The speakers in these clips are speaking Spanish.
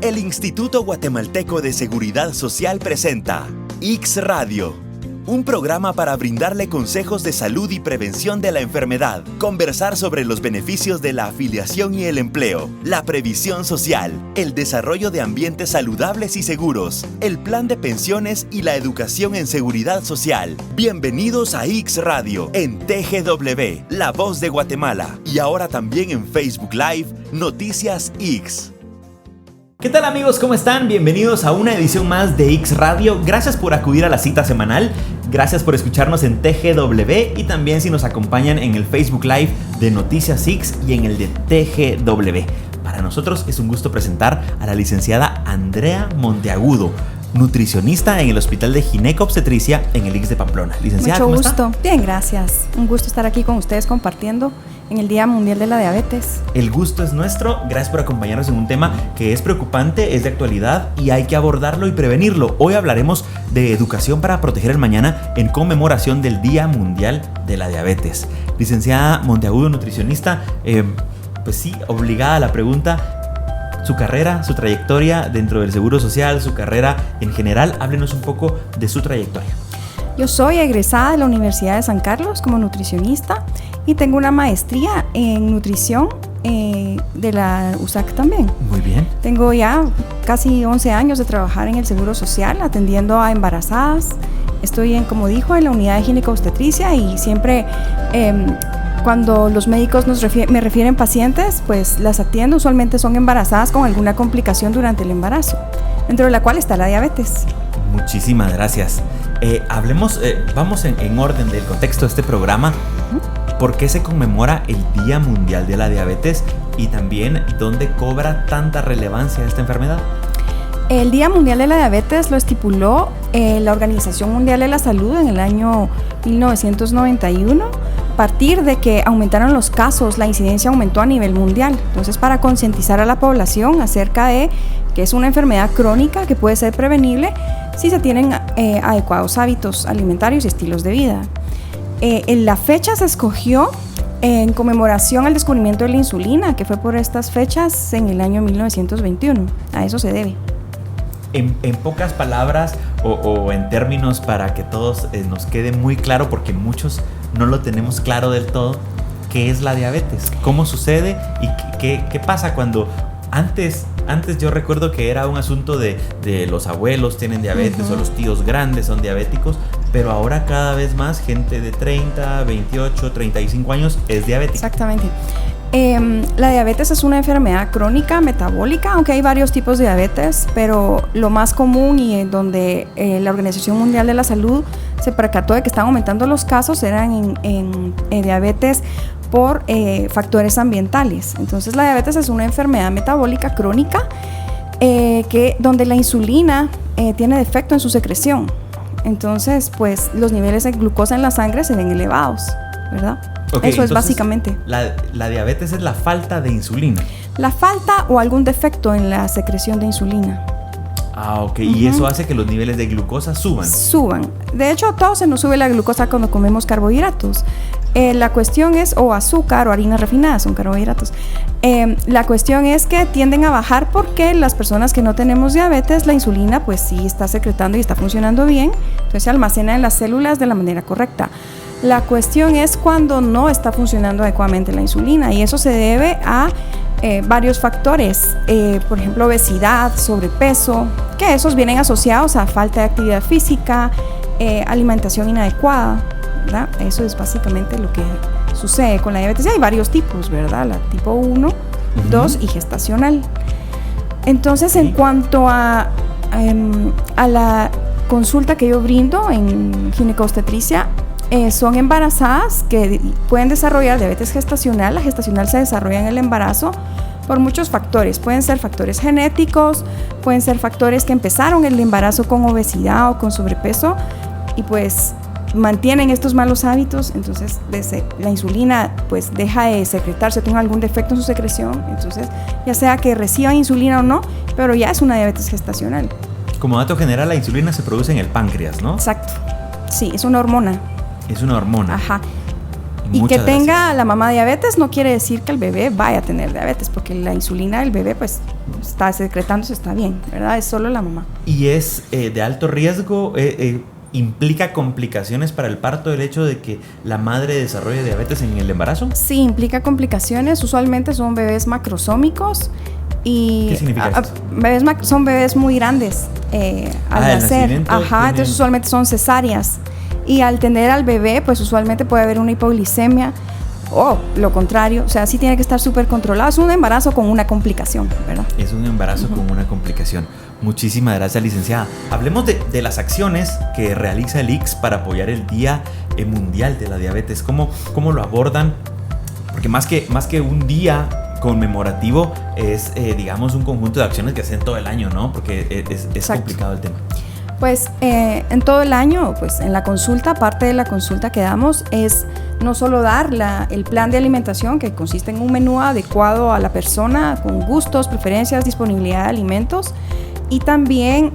El Instituto Guatemalteco de Seguridad Social presenta X Radio, un programa para brindarle consejos de salud y prevención de la enfermedad, conversar sobre los beneficios de la afiliación y el empleo, la previsión social, el desarrollo de ambientes saludables y seguros, el plan de pensiones y la educación en seguridad social. Bienvenidos a X Radio en TGW, La Voz de Guatemala, y ahora también en Facebook Live, Noticias X. ¿Qué tal amigos? ¿Cómo están? Bienvenidos a una edición más de X Radio. Gracias por acudir a la cita semanal. Gracias por escucharnos en TGW y también si nos acompañan en el Facebook Live de Noticias X y en el de TGW. Para nosotros es un gusto presentar a la licenciada Andrea Monteagudo, nutricionista en el Hospital de Gineco-Obstetricia en el Ix de Pamplona. Licenciada, mucho ¿cómo gusto. está? Bien, gracias. Un gusto estar aquí con ustedes compartiendo en el Día Mundial de la Diabetes. El gusto es nuestro. Gracias por acompañarnos en un tema que es preocupante, es de actualidad y hay que abordarlo y prevenirlo. Hoy hablaremos de educación para proteger el mañana en conmemoración del Día Mundial de la Diabetes. Licenciada Monteagudo, nutricionista, pues sí, obligada a la pregunta. Su carrera, su trayectoria dentro del Seguro Social, su carrera en general. Háblenos un poco de su trayectoria. Yo soy egresada de la Universidad de San Carlos como nutricionista y tengo una maestría en nutrición de la USAC también. Muy bien. Tengo ya casi 11 años de trabajar en el Seguro Social atendiendo a embarazadas. Estoy como dijo, en la unidad de gineco-obstetricia y siempre cuando los médicos me refieren pacientes, pues las atiendo. Usualmente son embarazadas con alguna complicación durante el embarazo, dentro de la cual está la diabetes. Muchísimas gracias. Vamos en orden del contexto de este programa. ¿Por qué se conmemora el Día Mundial de la Diabetes y también dónde cobra tanta relevancia esta enfermedad? El Día Mundial de la Diabetes lo estipuló la Organización Mundial de la Salud en el año 1991, a partir de que aumentaron los casos, la incidencia aumentó a nivel mundial. Entonces, para concientizar a la población acerca de que es una enfermedad crónica que puede ser prevenible si se tienen adecuados hábitos alimentarios y estilos de vida. La fecha se escogió en conmemoración al descubrimiento de la insulina, que fue por estas fechas en el año 1921. A eso se debe. En pocas palabras o en términos para que todos nos quede muy claro, porque muchos no lo tenemos claro del todo, ¿qué es la diabetes? ¿Cómo sucede? ¿Y qué pasa cuando antes yo recuerdo que era un asunto de los abuelos tienen diabetes o los tíos grandes son diabéticos, pero ahora cada vez más gente de 30, 28, 35 años es diabética? Exactamente. La diabetes es una enfermedad crónica metabólica, aunque hay varios tipos de diabetes, pero lo más común y en donde la Organización Mundial de la Salud se percató de que estaban aumentando los casos eran en diabetes por factores ambientales. Entonces la diabetes es una enfermedad metabólica crónica donde la insulina tiene defecto en su secreción. Entonces pues los niveles de glucosa en la sangre se ven elevados, ¿verdad? Okay, eso es básicamente. La diabetes es la falta de insulina. La falta o algún defecto en la secreción de insulina. Ah, ok. Y eso hace que los niveles de glucosa suban. De hecho, a todos se nos sube la glucosa cuando comemos carbohidratos. La cuestión es, o azúcar o harinas refinadas, son carbohidratos. La cuestión es que tienden a bajar porque las personas que no tenemos diabetes, la insulina pues sí está secretando y está funcionando bien. Entonces se almacena en las células de la manera correcta. La cuestión es cuando no está funcionando adecuadamente la insulina y eso se debe a varios factores, por ejemplo obesidad, sobrepeso, que esos vienen asociados a falta de actividad física, alimentación inadecuada, ¿verdad? Eso es básicamente lo que sucede con la diabetes. Y hay varios tipos, ¿verdad? La tipo 1, 2 y gestacional. Entonces, en cuanto a la consulta que yo brindo en gineco-obstetricia, son embarazadas que pueden desarrollar diabetes gestacional. La gestacional se desarrolla en el embarazo por muchos factores. Pueden ser factores genéticos, pueden ser factores que empezaron el embarazo con obesidad o con sobrepeso y pues mantienen estos malos hábitos. Entonces la insulina pues deja de secretarse, tiene algún defecto en su secreción. Entonces ya sea que reciban insulina o no, pero ya es una diabetes gestacional. Como dato general, la insulina se produce en el páncreas, ¿no? Exacto. Sí, es una hormona. Es una hormona. Ajá. Y que tenga la mamá diabetes no quiere decir que el bebé vaya a tener diabetes, porque la insulina del bebé pues está secretándose, está bien, ¿verdad? Es solo la mamá. ¿Y es de alto riesgo? ¿Implica complicaciones para el parto el hecho de que la madre desarrolle diabetes en el embarazo? Sí, implica complicaciones. Usualmente son bebés macrosómicos. Y ¿qué significa esto? Son bebés muy grandes al nacer. Entonces usualmente son cesáreas. Y al tener al bebé, pues usualmente puede haber una hipoglicemia o lo contrario. O sea, sí tiene que estar súper controlado. Es un embarazo con una complicación, ¿verdad? Es un embarazo con una complicación. Muchísimas gracias, licenciada. Hablemos de las acciones que realiza el ICS para apoyar el Día Mundial de la Diabetes. ¿Cómo lo abordan? Porque más que un día conmemorativo es, digamos, un conjunto de acciones que hacen todo el año, ¿no? Porque es complicado el tema. Pues en todo el año, pues en la consulta, parte de la consulta que damos es no solo dar el plan de alimentación, que consiste en un menú adecuado a la persona, con gustos, preferencias, disponibilidad de alimentos, y también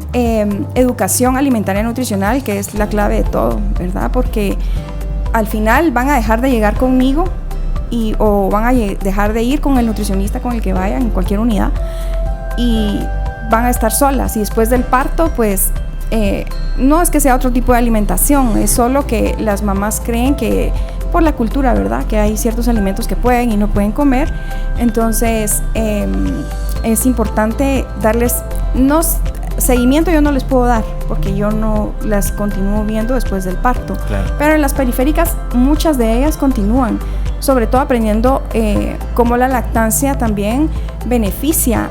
educación alimentaria y nutricional, que es la clave de todo, ¿verdad? Porque al final van a dejar de llegar conmigo o van a dejar de ir con el nutricionista con el que vayan en cualquier unidad y van a estar solas. Y después del parto, pues no es que sea otro tipo de alimentación, es solo que las mamás creen que por la cultura, ¿verdad? Que hay ciertos alimentos que pueden y no pueden comer. Entonces es importante darles seguimiento. Yo no les puedo dar porque yo no las continúo viendo después del parto. Claro. Pero en las periféricas muchas de ellas continúan, sobre todo aprendiendo cómo la lactancia también beneficia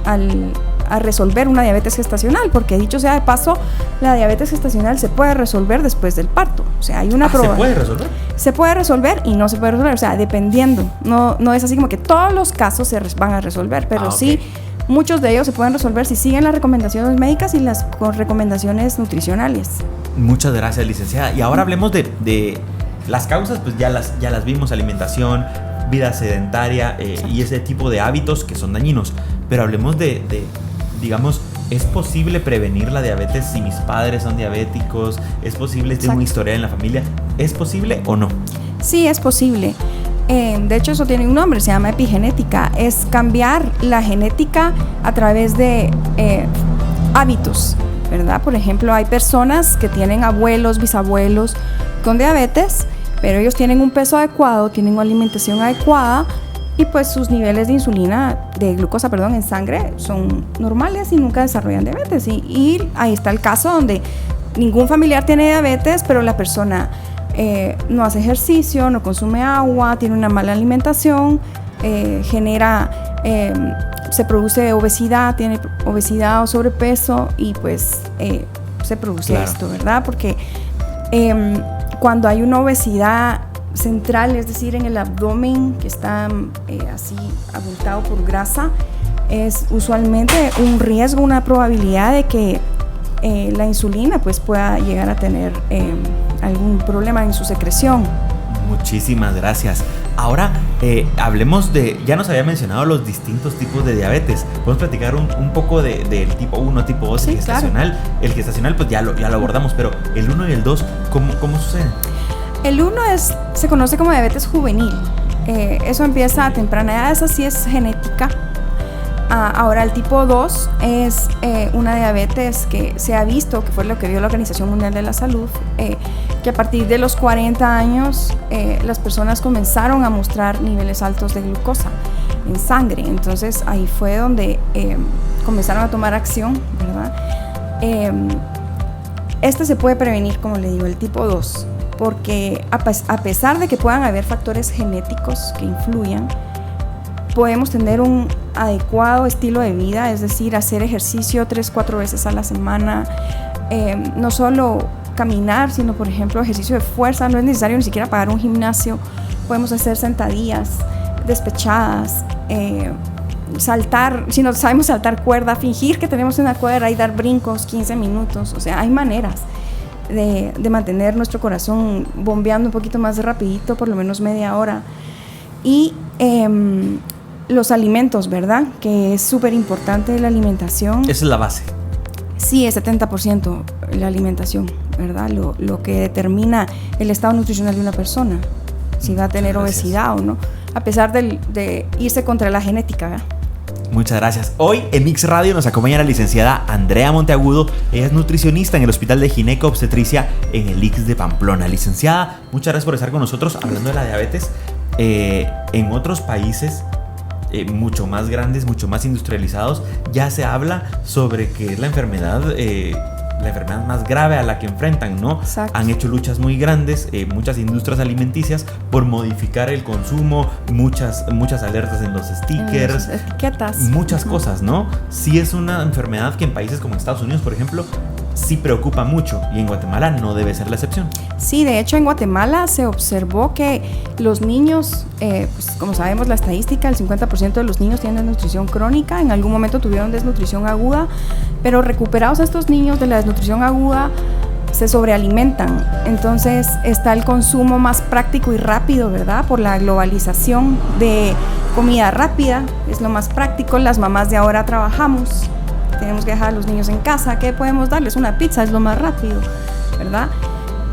a resolver una diabetes gestacional, porque dicho sea de paso, la diabetes gestacional se puede resolver después del parto. O sea, hay una ¿Se puede resolver? Se puede resolver y no se puede resolver, o sea, dependiendo. No es así como que todos los casos se van a resolver, pero sí, muchos de ellos se pueden resolver si siguen las recomendaciones médicas y las recomendaciones nutricionales. Muchas gracias, licenciada. Y ahora hablemos de las causas, pues ya las vimos: alimentación, vida sedentaria y ese tipo de hábitos que son dañinos. Pero hablemos digamos, ¿es posible prevenir la diabetes si mis padres son diabéticos? ¿Es posible? ¿Tengo una historia en la familia? ¿Es posible o no? Sí, es posible. De hecho, eso tiene un nombre, se llama epigenética. Es cambiar la genética a través de hábitos, ¿verdad? Por ejemplo, hay personas que tienen abuelos, bisabuelos con diabetes, pero ellos tienen un peso adecuado, tienen una alimentación adecuada, y pues sus niveles de glucosa en sangre son normales y nunca desarrollan diabetes. Y ahí está el caso donde ningún familiar tiene diabetes, pero la persona no hace ejercicio, no consume agua, tiene una mala alimentación, se produce obesidad, tiene obesidad o sobrepeso, y pues se produce esto, ¿verdad? Porque cuando hay una obesidad central, es decir, en el abdomen, que está así abultado por grasa, es usualmente un riesgo, una probabilidad de que la insulina pues pueda llegar a tener algún problema en su secreción. Muchísimas gracias. Ahora hablemos ya nos había mencionado los distintos tipos de diabetes. Podemos platicar un poco del tipo 1, tipo 2, el gestacional. Claro. El gestacional pues ya lo abordamos, pero el 1 y el 2, ¿cómo sucede? El 1 se conoce como diabetes juvenil. Eso empieza a temprana edad, esa sí es genética. Ahora el tipo 2 es una diabetes que se ha visto, que fue lo que vio la Organización Mundial de la Salud, que a partir de los 40 años las personas comenzaron a mostrar niveles altos de glucosa en sangre. Entonces ahí fue donde comenzaron a tomar acción, ¿verdad? Este se puede prevenir, como le digo, el tipo 2, porque a pesar de que puedan haber factores genéticos que influyan, podemos tener un adecuado estilo de vida, es decir, hacer ejercicio 3-4 veces a la semana, no solo caminar, sino por ejemplo ejercicio de fuerza. No es necesario ni siquiera pagar un gimnasio, podemos hacer sentadillas, despechadas, saltar, si no sabemos saltar cuerda, fingir que tenemos una cuerda y dar brincos 15 minutos, o sea, hay maneras de mantener nuestro corazón bombeando un poquito más rapidito, por lo menos media hora. Y los alimentos, ¿verdad? Que es súper importante la alimentación. Esa es la base. Sí, es 70% la alimentación, ¿verdad? Lo que determina el estado nutricional de una persona. si va a tener obesidad o no, a pesar de irse contra la genética, ¿verdad? Muchas gracias. Hoy en X Radio nos acompaña la licenciada Andrea Monteagudo. Ella es nutricionista en el Hospital de Gineco Obstetricia en el Ix de Pamplona. Licenciada, muchas gracias por estar con nosotros hablando de la diabetes. En otros países mucho más grandes, mucho más industrializados, ya se habla sobre que es la enfermedad más grave a la que enfrentan, ¿no? Exacto. Han hecho luchas muy grandes, muchas industrias alimenticias, por modificar el consumo, muchas alertas en los stickers, etiquetas, muchas cosas, ¿no? Sí es una enfermedad que en países como Estados Unidos, por ejemplo, sí preocupa mucho, y en Guatemala no debe ser la excepción. Sí, de hecho en Guatemala se observó que los niños, pues como sabemos la estadística, el 50% de los niños tienen desnutrición crónica, en algún momento tuvieron desnutrición aguda, pero recuperados estos niños de la desnutrición aguda se sobrealimentan. Entonces está el consumo más práctico y rápido, ¿verdad? Por la globalización de comida rápida, es lo más práctico. Las mamás de ahora trabajamos, tenemos que dejar a los niños en casa, ¿qué podemos darles? Una pizza es lo más rápido, ¿verdad?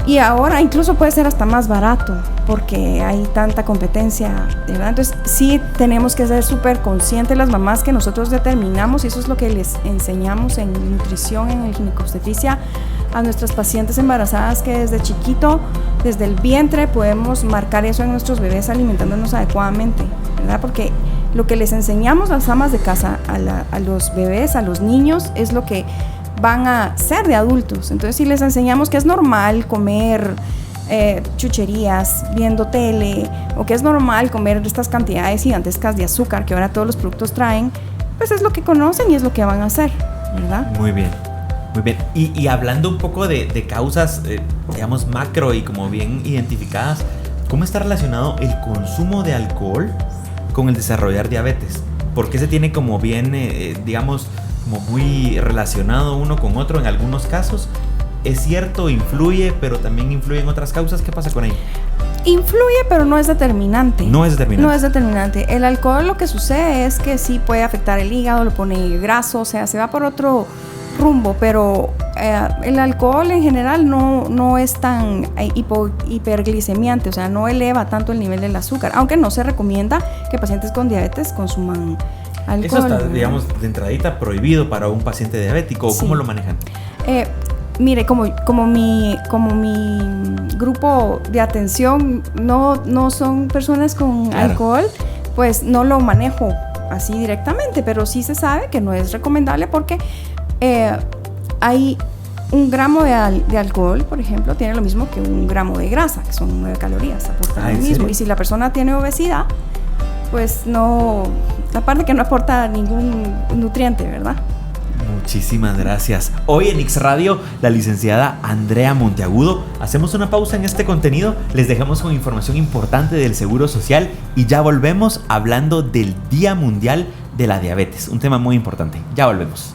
Y ahora incluso puede ser hasta más barato porque hay tanta competencia, ¿verdad? Entonces sí tenemos que ser súper conscientes las mamás que nosotros determinamos, y eso es lo que les enseñamos en nutrición, en el ginecobstetricia, a nuestras pacientes embarazadas, que desde chiquito, desde el vientre, podemos marcar eso en nuestros bebés alimentándonos adecuadamente, ¿verdad? Porque lo que les enseñamos a las amas de casa, a los bebés, a los niños, es lo que van a ser de adultos. Entonces, si les enseñamos que es normal comer chucherías viendo tele, o que es normal comer estas cantidades gigantescas de azúcar que ahora todos los productos traen, pues es lo que conocen y es lo que van a hacer, ¿verdad? Muy bien. Muy bien. Y hablando un poco de causas, digamos, macro y como bien identificadas, ¿cómo está relacionado el consumo de alcohol con el desarrollar diabetes? ¿Por qué se tiene como bien, digamos, como muy relacionado uno con otro en algunos casos? ¿Es cierto, influye, pero también influye en otras causas? ¿Qué pasa con ahí? Influye, pero no es determinante. No es determinante. No es determinante. El alcohol, lo que sucede es que sí puede afectar el hígado, lo pone graso, o sea, se va por otro rumbo, pero el alcohol en general no es tan hiperglicemiante, o sea, no eleva tanto el nivel del azúcar, aunque no se recomienda que pacientes con diabetes consuman alcohol. Eso está, digamos, de entradita prohibido para un paciente diabético. Sí. ¿Cómo lo manejan? Mire, como mi grupo de atención no son personas con alcohol, pues no lo manejo así directamente, pero sí se sabe que no es recomendable porque hay 1 gramo de alcohol, por ejemplo, tiene lo mismo que 1 gramo de grasa, que son 9 calorías, aporta lo mismo. Y si la persona tiene obesidad, pues no, aparte que no aporta ningún nutriente, ¿verdad? Muchísimas gracias. Hoy en X Radio, la licenciada Andrea Monteagudo. Hacemos una pausa en este contenido, les dejamos con información importante del Seguro Social y ya volvemos hablando del Día Mundial de la Diabetes, un tema muy importante. Ya volvemos.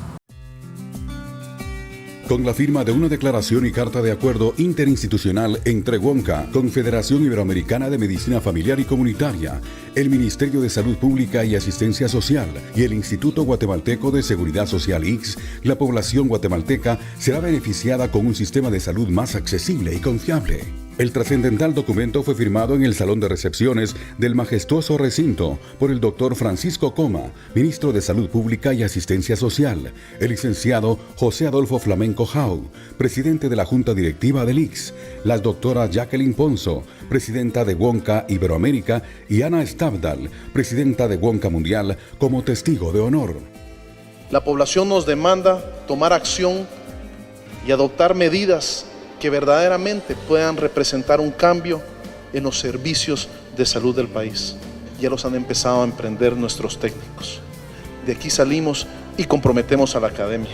Con la firma de una declaración y carta de acuerdo interinstitucional entre WONCA, Confederación Iberoamericana de Medicina Familiar y Comunitaria, el Ministerio de Salud Pública y Asistencia Social y el Instituto Guatemalteco de Seguridad Social ICS, la población guatemalteca será beneficiada con un sistema de salud más accesible y confiable. El trascendental documento fue firmado en el Salón de Recepciones del majestuoso recinto por el Dr. Francisco Coma, Ministro de Salud Pública y Asistencia Social, el licenciado José Adolfo Flamenco Jau, Presidente de la Junta Directiva del ICS, las doctoras Jacqueline Ponzo, Presidenta de WONCA Iberoamérica, y Ana Stavdal, Presidenta de WONCA Mundial, como testigo de honor. La población nos demanda tomar acción y adoptar medidas que verdaderamente puedan representar un cambio en los servicios de salud del país. Ya los han empezado a emprender nuestros técnicos. De aquí salimos y comprometemos a la academia.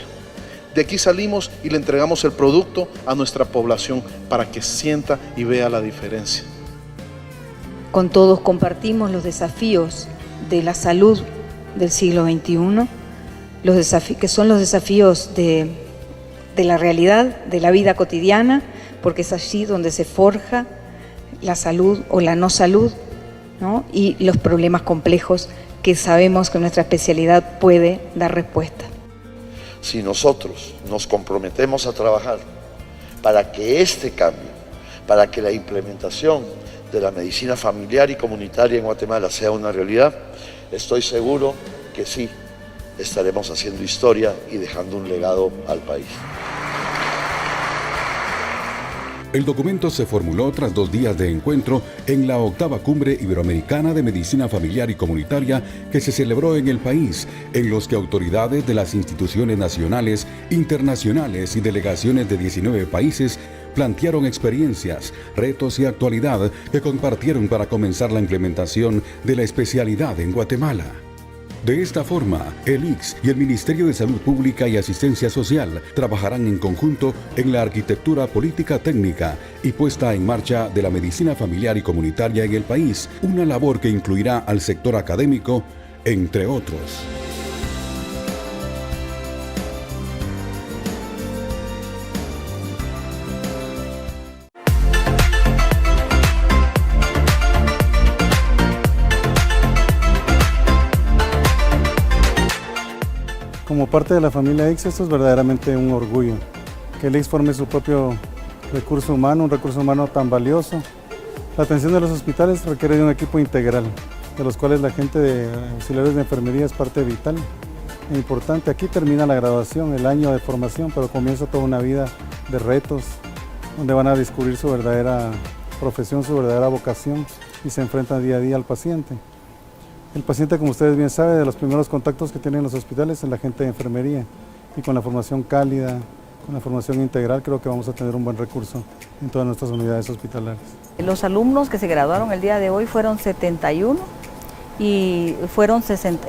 De aquí salimos y le entregamos el producto a nuestra población para que sienta y vea la diferencia. Con todos compartimos los desafíos de la salud del siglo XXI, que son los desafíos de la realidad, de la vida cotidiana, porque es allí donde se forja la salud o la no salud, ¿no? Y los problemas complejos que sabemos que nuestra especialidad puede dar respuesta. Si nosotros nos comprometemos a trabajar para que este cambio, para que la implementación de la medicina familiar y comunitaria en Guatemala sea una realidad, estoy seguro que sí, estaremos haciendo historia y dejando un legado al país. El documento se formuló tras 2 días de encuentro en la 8ª Cumbre Iberoamericana de Medicina Familiar y Comunitaria que se celebró en el país, en los que autoridades de las instituciones nacionales, internacionales y delegaciones de 19 países plantearon experiencias, retos y actualidad que compartieron para comenzar la implementación de la especialidad en Guatemala. De esta forma, el ICS y el Ministerio de Salud Pública y Asistencia Social trabajarán en conjunto en la arquitectura política técnica y puesta en marcha de la medicina familiar y comunitaria en el país, una labor que incluirá al sector académico, entre otros. Como parte de la familia ICS, esto es verdaderamente un orgullo. Que el ICS forme su propio recurso humano, un recurso humano tan valioso. La atención de los hospitales requiere de un equipo integral, de los cuales la gente de auxiliares de enfermería es parte vital e importante. Aquí termina la graduación, el año de formación, pero comienza toda una vida de retos, donde van a descubrir su verdadera profesión, su verdadera vocación y se enfrentan día a día al paciente. El paciente, como ustedes bien saben, de los primeros contactos que tienen los hospitales es la gente de enfermería y con la formación cálida, con la formación integral, creo que vamos a tener un buen recurso en todas nuestras unidades hospitalarias. Los alumnos que se graduaron el día de hoy fueron 71 y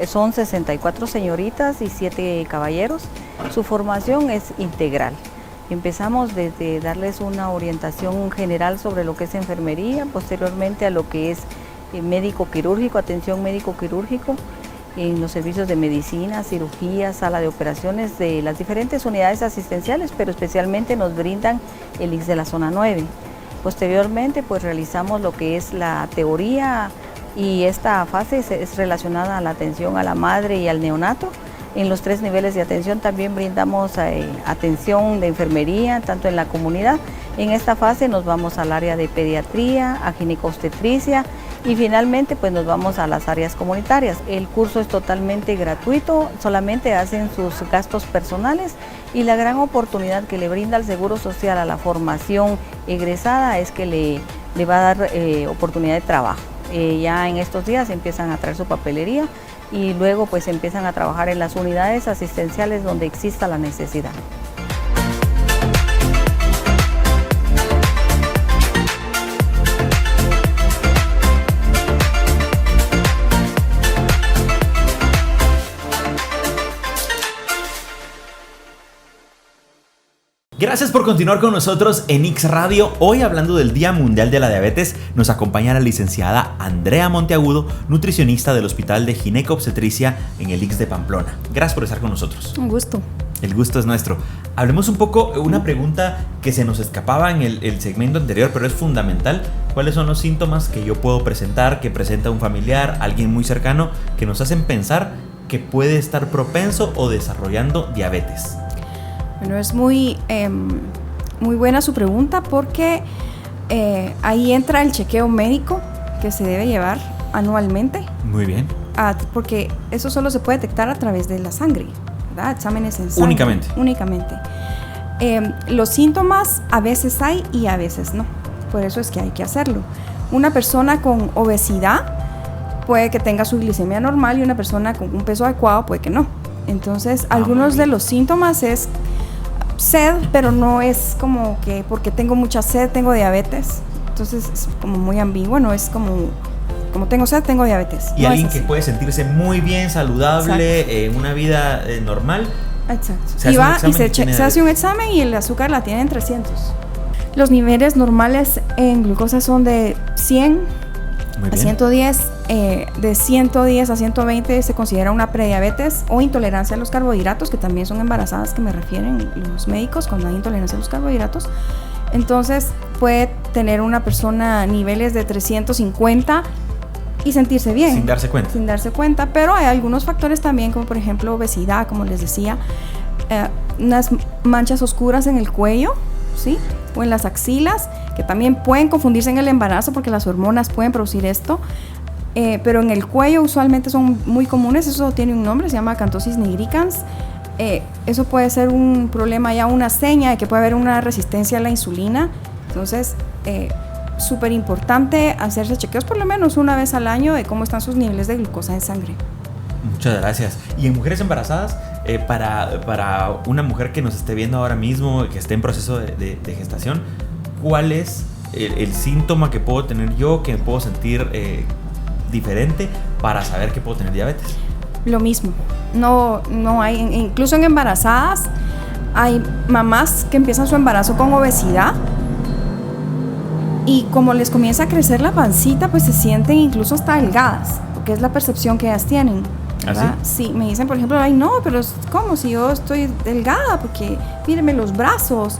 son 64 señoritas y 7 caballeros. Su formación es integral. Empezamos desde darles una orientación general sobre lo que es enfermería, posteriormente a lo que es médico quirúrgico, atención médico quirúrgico en los servicios de medicina, cirugía, sala de operaciones de las diferentes unidades asistenciales, pero especialmente nos brindan el ICS de la zona 9. Posteriormente pues realizamos lo que es la teoría y esta fase es relacionada a la atención a la madre y al neonato. En los 3 niveles de atención también brindamos atención de enfermería, tanto en la comunidad. En esta fase nos vamos al área de pediatría, a ginecobstetricia y finalmente pues nos vamos a las áreas comunitarias. El curso es totalmente gratuito, solamente hacen sus gastos personales y la gran oportunidad que le brinda el Seguro Social a la formación egresada es que le va a dar oportunidad de trabajo. Ya en estos días empiezan a traer su papelería y luego pues empiezan a trabajar en las unidades asistenciales donde exista la necesidad. Gracias por continuar con nosotros en Ix Radio. Hoy, hablando del Día Mundial de la Diabetes, nos acompaña la licenciada Andrea Monteagudo, nutricionista del Hospital de Ginecobstetricia en el Ix de Pamplona. Gracias por estar con nosotros. Un gusto. El gusto es nuestro. Hablemos un poco, una pregunta que se nos escapaba en el segmento anterior, pero es fundamental. ¿Cuáles son los síntomas que yo puedo presentar, que presenta un familiar, alguien muy cercano, que nos hacen pensar que puede estar propenso o desarrollando diabetes? Bueno, es muy buena su pregunta porque ahí entra el chequeo médico que se debe llevar anualmente. Muy bien. Porque eso solo se puede detectar a través de la sangre, ¿verdad? Exámenes en sangre. Únicamente. Los síntomas a veces hay y a veces no. Por eso es que hay que hacerlo. Una persona con obesidad puede que tenga su glicemia normal y una persona con un peso adecuado puede que no. Entonces, algunos de los síntomas es sed, pero no es como que porque tengo mucha sed tengo diabetes. Entonces es como muy ambiguo, no es como tengo sed, tengo diabetes. Y no alguien que puede sentirse muy bien, saludable, en una vida normal. Exacto. Se hace un examen y el azúcar la tiene en 300. Los niveles normales en glucosa son de 100 a 110. De 110 a 120 se considera una prediabetes o intolerancia a los carbohidratos, que también son embarazadas que me refieren los médicos cuando hay intolerancia a los carbohidratos. Entonces puede tener una persona niveles de 350 y sentirse bien. Sin darse cuenta. Pero hay algunos factores también, como por ejemplo obesidad, como les decía, unas manchas oscuras en el cuello, ¿sí? O en las axilas, que también pueden confundirse en el embarazo porque las hormonas pueden producir esto. Pero en el cuello usualmente son muy comunes, eso tiene un nombre, se llama acantosis nigricans. Eso puede ser un problema, ya una seña de que puede haber una resistencia a la insulina. Entonces, súper importante hacerse chequeos por lo menos una vez al año de cómo están sus niveles de glucosa en sangre. Muchas gracias. Y en mujeres embarazadas, para una mujer que nos esté viendo ahora mismo, que esté en proceso de gestación, ¿cuál es el síntoma que puedo tener yo, que puedo sentir diferente para saber que puedo tener diabetes? Lo mismo, no hay, incluso en embarazadas hay mamás que empiezan su embarazo con obesidad y como les comienza a crecer la pancita, pues se sienten incluso hasta delgadas, porque es la percepción que ellas tienen, ¿verdad? ¿Ah, sí? Sí, me dicen por ejemplo, ay no, pero ¿cómo si yo estoy delgada? Porque míreme los brazos,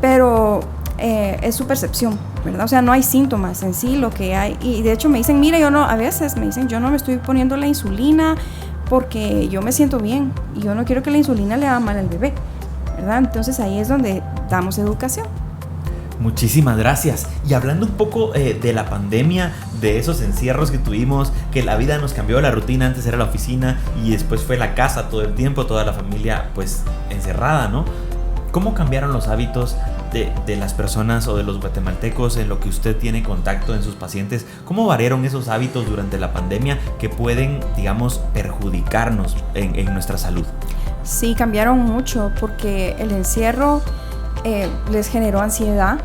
pero es su percepción, ¿verdad? O sea, no hay síntomas en sí, lo que hay, y de hecho me dicen, mira, a veces me dicen, yo no me estoy poniendo la insulina porque yo me siento bien y yo no quiero que la insulina le haga mal al bebé, ¿verdad? Entonces ahí es donde damos educación. Muchísimas gracias. Y hablando un poco de la pandemia, de esos encierros que tuvimos, que la vida nos cambió, la rutina antes era la oficina y después fue la casa todo el tiempo, toda la familia pues encerrada, ¿no? ¿Cómo cambiaron los hábitos de las personas o de los guatemaltecos en lo que usted tiene contacto en sus pacientes? ¿Cómo variaron esos hábitos durante la pandemia que pueden, digamos, perjudicarnos en nuestra salud? Sí, cambiaron mucho porque el encierro les generó ansiedad,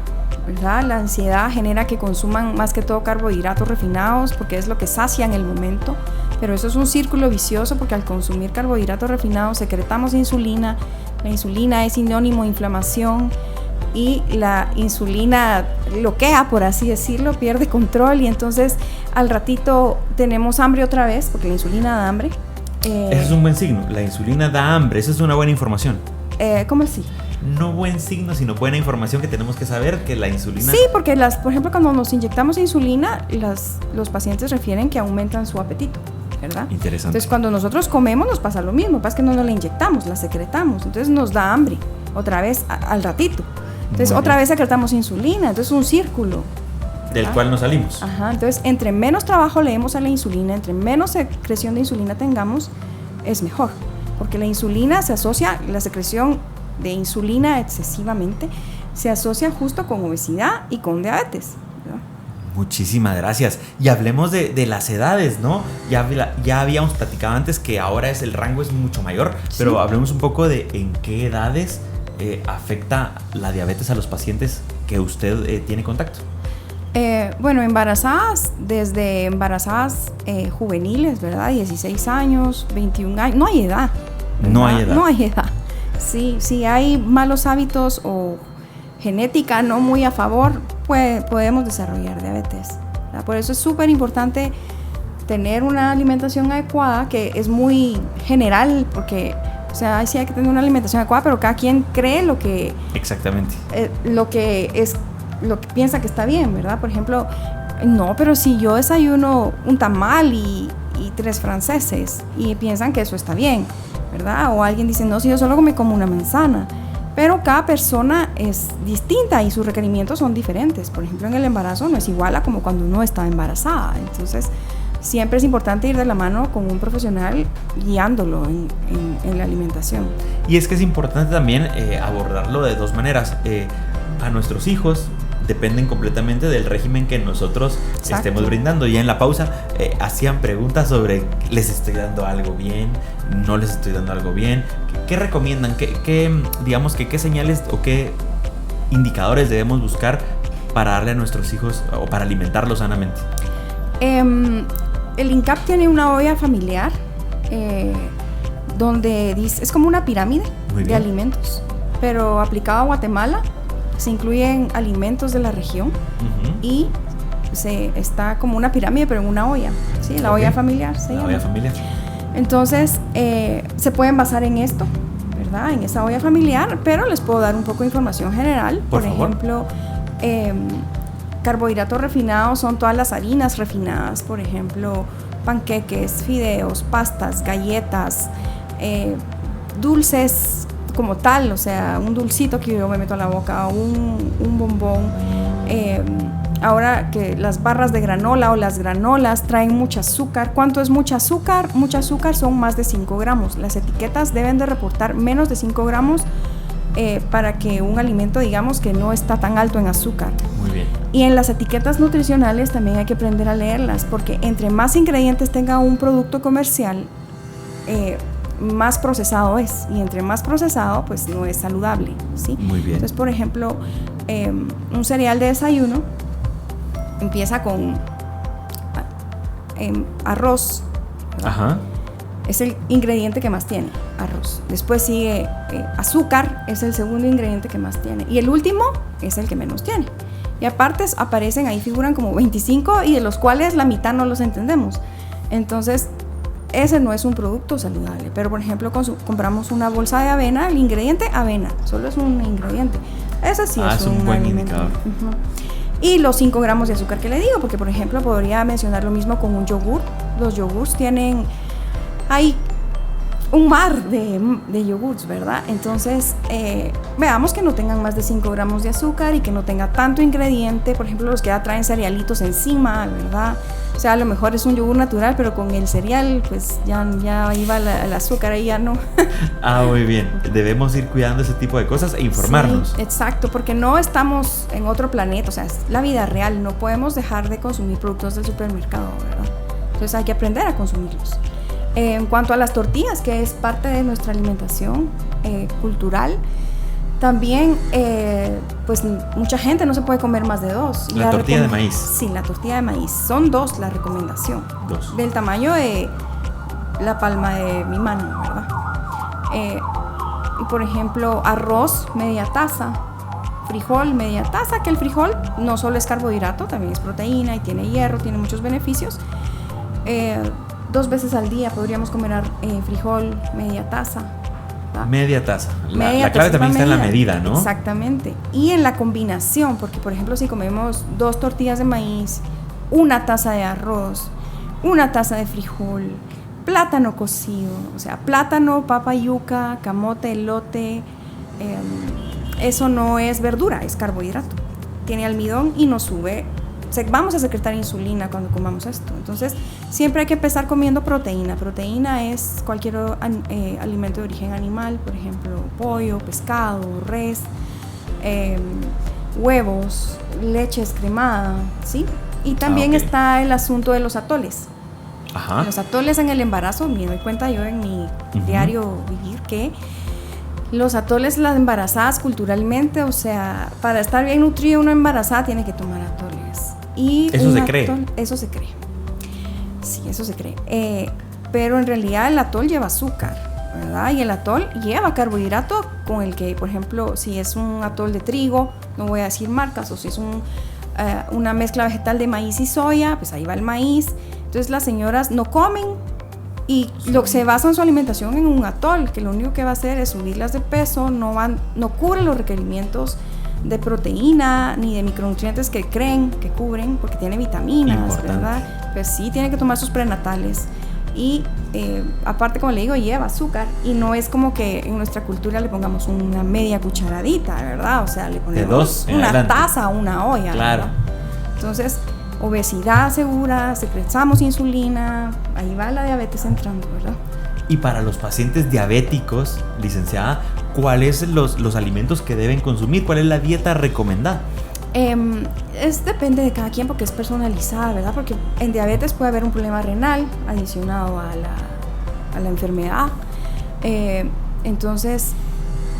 ¿verdad? La ansiedad genera que consuman más que todo carbohidratos refinados porque es lo que sacia en el momento, pero eso es un círculo vicioso porque al consumir carbohidratos refinados secretamos insulina, la insulina es sinónimo de inflamación y la insulina bloquea, por así decirlo, pierde control y entonces al ratito tenemos hambre otra vez porque la insulina da hambre. Eso es un buen signo, la insulina da hambre, eso es una buena información. ¿Cómo así? No buen signo, sino buena información que tenemos que saber que la insulina... Sí, porque por ejemplo cuando nos inyectamos insulina, los pacientes refieren que aumentan su apetito, ¿verdad? Interesante. Entonces cuando nosotros comemos nos pasa lo mismo, pasa que no nos la inyectamos, la secretamos, entonces nos da hambre otra vez al ratito. Entonces otra vez secretamos insulina, entonces es un círculo, ¿verdad? Del cual nos salimos. Ajá, entonces entre menos trabajo le demos a la insulina, entre menos secreción de insulina tengamos, es mejor. Porque la insulina se asocia, la secreción de insulina excesivamente, se asocia justo con obesidad y con diabetes, ¿verdad? Muchísimas gracias. Y hablemos de las edades, ¿no? Ya habíamos platicado antes que ahora el rango es mucho mayor, sí. Pero hablemos un poco de en qué edades afecta la diabetes a los pacientes que usted tiene contacto. Bueno, embarazadas, desde embarazadas juveniles, ¿verdad? 16 años, 21 años, no hay edad. ¿verdad? No hay edad. No hay edad. Sí, si hay malos hábitos o genética no muy a favor, podemos desarrollar diabetes, ¿verdad? Por eso es súper importante tener una alimentación adecuada, que es muy general, porque, o sea, sí hay que tener una alimentación adecuada, pero cada quien cree lo que... Exactamente. Lo que piensa que está bien, ¿verdad? Por ejemplo, no, pero si yo desayuno un tamal y 3 franceses y piensan que eso está bien, ¿verdad? O alguien dice, no, si yo solo me como una manzana. Pero cada persona es distinta y sus requerimientos son diferentes. Por ejemplo, en el embarazo no es igual a como cuando uno está embarazada. Entonces, siempre es importante ir de la mano con un profesional guiándolo en la alimentación. Y es que es importante también abordarlo de dos maneras. A nuestros hijos dependen completamente del régimen que nosotros estemos brindando. Ya en la pausa hacían preguntas sobre ¿les estoy dando algo bien? ¿No les estoy dando algo bien? ¿Qué recomiendan? Digamos que qué señales o qué indicadores debemos buscar para darle a nuestros hijos o para alimentarlos sanamente? El INCAP tiene una olla familiar donde es como una pirámide de alimentos, pero aplicado a Guatemala. Se incluyen alimentos de la región y está como una pirámide, pero en una olla, ¿sí? La olla familiar se llama. Olla familiar. Entonces, se pueden basar en esto, ¿verdad? En esa olla familiar, pero les puedo dar un poco de información general. Por ejemplo, carbohidratos refinados son todas las harinas refinadas, por ejemplo, panqueques, fideos, pastas, galletas, dulces como tal, o sea, un dulcito que yo me meto a la boca, un bombón. Ahora que las barras de granola o las granolas traen mucho azúcar. ¿Cuánto es mucho azúcar? Mucho azúcar son más de 5 gramos. Las etiquetas deben de reportar menos de 5 gramos para que un alimento, digamos, que no está tan alto en azúcar. Muy bien. Y en las etiquetas nutricionales también hay que aprender a leerlas, porque entre más ingredientes tenga un producto comercial, más procesado es, y entre más procesado, pues no es saludable, ¿sí? Muy bien. Entonces, por ejemplo, un cereal de desayuno empieza con arroz. Ajá. Es el ingrediente que más tiene, arroz. Después sigue azúcar, es el segundo ingrediente que más tiene. Y el último es el que menos tiene. Y aparte aparecen, ahí figuran como 25, y de los cuales la mitad no los entendemos. Entonces, ese no es un producto saludable. Pero, por ejemplo, compramos una bolsa de avena, el ingrediente avena, solo es un ingrediente. Ese sí es un buen alimento. indicador. Y los 5 gramos de azúcar que le digo, porque, por ejemplo, podría mencionar lo mismo con un yogur. Los yogurts tienen... Hay un mar de yogurts, ¿verdad? Entonces, veamos que no tengan más de 5 gramos de azúcar y que no tenga tanto ingrediente. Por ejemplo, los que ya traen cerealitos encima, ¿verdad? O sea, a lo mejor es un yogur natural, pero con el cereal, pues ya iba el azúcar, ahí ya no. Muy bien. Debemos ir cuidando ese tipo de cosas e informarnos. Sí, exacto, porque no estamos en otro planeta, o sea, es la vida real. No podemos dejar de consumir productos del supermercado, ¿verdad? Entonces hay que aprender a consumirlos. En cuanto a las tortillas, que es parte de nuestra alimentación cultural, también pues mucha gente no se puede comer más de 2. La tortilla de maíz. Sí, la tortilla de maíz. Son 2 la recomendación. 2. Del tamaño de la palma de mi mano, ¿verdad? Y por ejemplo, arroz, media taza. Frijol, media taza, que el frijol no solo es carbohidrato, también es proteína y tiene hierro, tiene muchos beneficios. 2 veces al día podríamos comer frijol, media taza. ¿verdad? Media taza. La clave también está en la medida, ¿no? Exactamente. Y en la combinación, porque por ejemplo si comemos 2 tortillas de maíz, 1 taza de arroz, 1 taza de frijol, plátano cocido, o sea, plátano, papa, yuca, camote, elote, eso no es verdura, es carbohidrato. Tiene almidón y nos sube. Vamos a secretar insulina cuando comamos esto. Entonces, siempre hay que empezar comiendo proteína. Proteína es cualquier alimento de origen animal, por ejemplo, pollo, pescado, res, huevos, leche descremada, ¿sí? Y también está el asunto de los atoles. Ajá. Los atoles en el embarazo, me doy cuenta yo en mi diario vivir que los atoles, las embarazadas culturalmente, o sea, para estar bien nutrida una embarazada tiene que tomar atoles. Y eso se cree. Eso se cree. Sí, eso se cree. Pero en realidad el atol lleva azúcar, ¿verdad? Y el atol lleva carbohidrato con el que, por ejemplo, si es un atol de trigo, no voy a decir marcas, o si es una mezcla vegetal de maíz y soya, pues ahí va el maíz. Entonces las señoras no comen y lo que se basa en su alimentación en un atol, que lo único que va a hacer es subirlas de peso, no cubre los requerimientos de proteína ni de micronutrientes que creen que cubren, porque tiene vitaminas, importante, ¿verdad? Pues sí, tiene que tomar sus prenatales. Y aparte, como le digo, lleva azúcar. Y no es como que en nuestra cultura le pongamos una media cucharadita, ¿verdad? O sea, le ponemos una taza o una olla, claro, ¿verdad? Entonces, obesidad segura, secretamos insulina, ahí va la diabetes entrando, ¿verdad? Y para los pacientes diabéticos, licenciada, ¿cuáles los alimentos que deben consumir? ¿Cuál es la dieta recomendada? Depende de cada quien porque es personalizada, ¿verdad? Porque en diabetes puede haber un problema renal adicionado a la enfermedad. Entonces,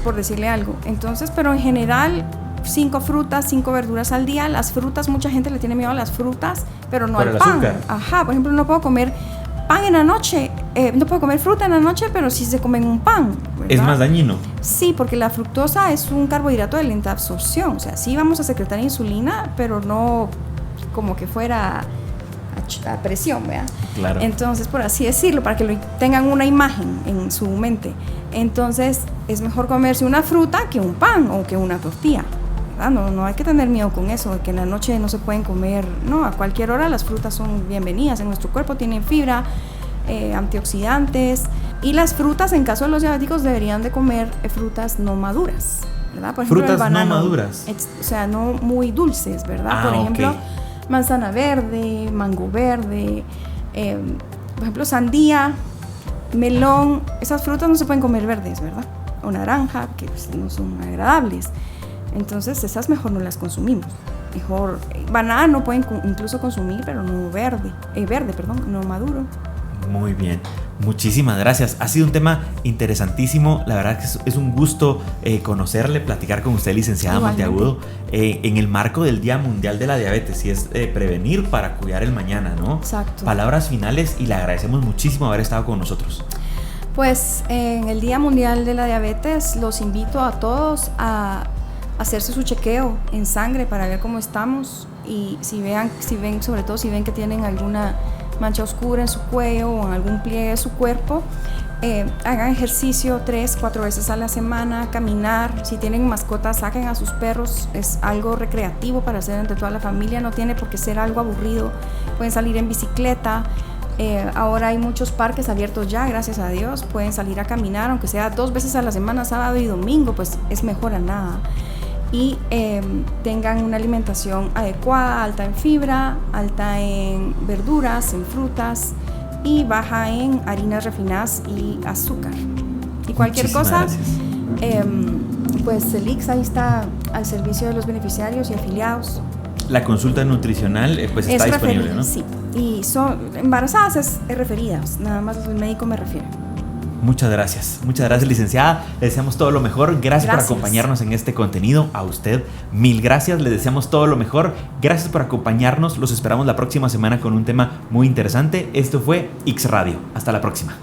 por decirle algo. Entonces, pero en general, 5 frutas, 5 verduras al día. Las frutas, mucha gente le tiene miedo a las frutas, pero no al pan. Azúcar. Ajá, por ejemplo, no puedo comer pan en la noche, no puedo comer fruta en la noche, pero sí se comen un pan, ¿verdad? ¿Es más dañino? Sí, porque la fructosa es un carbohidrato de lenta absorción, o sea, sí vamos a secretar insulina, pero no como que fuera a presión, ¿verdad? Claro. Entonces, por así decirlo, para que tengan una imagen en su mente. Entonces, es mejor comerse una fruta que un pan o que una tortilla, ¿verdad? No hay que tener miedo con eso, de que en la noche no se pueden comer, no, a cualquier hora las frutas son bienvenidas, en nuestro cuerpo tienen fibra, antioxidantes, Y las frutas, en caso de los diabéticos, deberían de comer frutas no maduras, ¿verdad? Por ejemplo, frutas el banano, no maduras. o sea, no muy dulces, ¿verdad? Por ejemplo, manzana verde, mango verde, por ejemplo, sandía, melón. Esas frutas no se pueden comer verdes, ¿verdad? O naranja, que pues, no son agradables. Entonces, esas mejor no las consumimos. Mejor banano pueden incluso consumir, pero no verde, no maduro. Muy bien, muchísimas gracias. Ha sido un tema interesantísimo. La verdad que es un gusto conocerle, platicar con usted, licenciada Monteagudo, en el marco del Día Mundial de la Diabetes, y es prevenir para cuidar el mañana, ¿no? Exacto. Palabras finales, y le agradecemos muchísimo haber estado con nosotros. Pues en el Día Mundial de la Diabetes los invito a todos a hacerse su chequeo en sangre para ver cómo estamos, y si ven, sobre todo si ven que tienen alguna mancha oscura en su cuello o en algún pliegue de su cuerpo, hagan ejercicio 3-4 veces a la semana, caminar. Si tienen mascotas, saquen a sus perros, es algo recreativo para hacer entre toda la familia, no tiene por qué ser algo aburrido. Pueden salir en bicicleta, ahora hay muchos parques abiertos ya, gracias a Dios, pueden salir a caminar, aunque sea 2 veces a la semana, sábado y domingo, pues es mejor a nada. Y tengan una alimentación adecuada, alta en fibra, alta en verduras, en frutas, y baja en harinas refinadas y azúcar. Y cualquier cosa, pues el ICS ahí está al servicio de los beneficiarios y afiliados. La consulta nutricional pues está disponible, ¿no? Sí, y son embarazadas es referidas, nada más el médico me refiere. Muchas gracias, licenciada. Le deseamos todo lo mejor. Gracias por acompañarnos en este contenido. A usted, mil gracias. Le deseamos todo lo mejor. Gracias por acompañarnos. Los esperamos la próxima semana con un tema muy interesante. Esto fue X Radio. Hasta la próxima.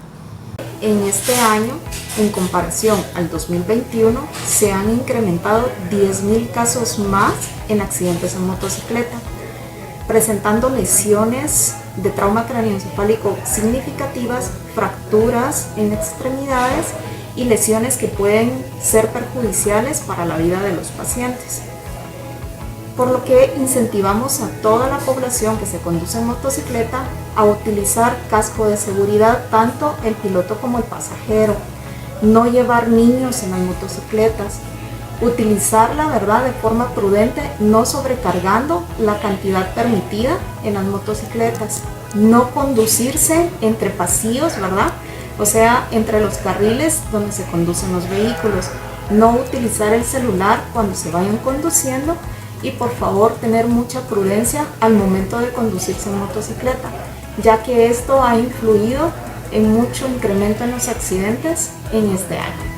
En este año, en comparación al 2021, se han incrementado 10.000 casos más en accidentes en motocicleta, presentando lesiones de trauma craneoencefálico significativas, fracturas en extremidades y lesiones que pueden ser perjudiciales para la vida de los pacientes. Por lo que incentivamos a toda la población que se conduce en motocicleta a utilizar casco de seguridad, tanto el piloto como el pasajero, no llevar niños en las motocicletas, utilizarla, ¿verdad?, de forma prudente, no sobrecargando la cantidad permitida en las motocicletas, no conducirse entre pasillos, ¿verdad?, o sea, entre los carriles donde se conducen los vehículos, no utilizar el celular cuando se vayan conduciendo, y por favor tener mucha prudencia al momento de conducirse en motocicleta, ya que esto ha influido en mucho incremento en los accidentes en este año.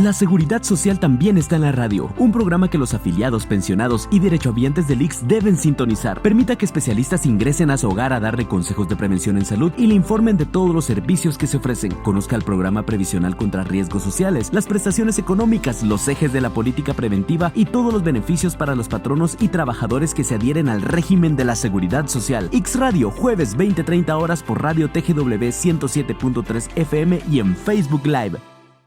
La seguridad social también está en la radio, un programa que los afiliados, pensionados y derechohabientes del ICS deben sintonizar. Permita que especialistas ingresen a su hogar a darle consejos de prevención en salud y le informen de todos los servicios que se ofrecen. Conozca el programa previsional contra riesgos sociales, las prestaciones económicas, los ejes de la política preventiva y todos los beneficios para los patronos y trabajadores que se adhieren al régimen de la seguridad social. ICS Radio, jueves 20:30 horas por Radio TGW 107.3 FM y en Facebook Live.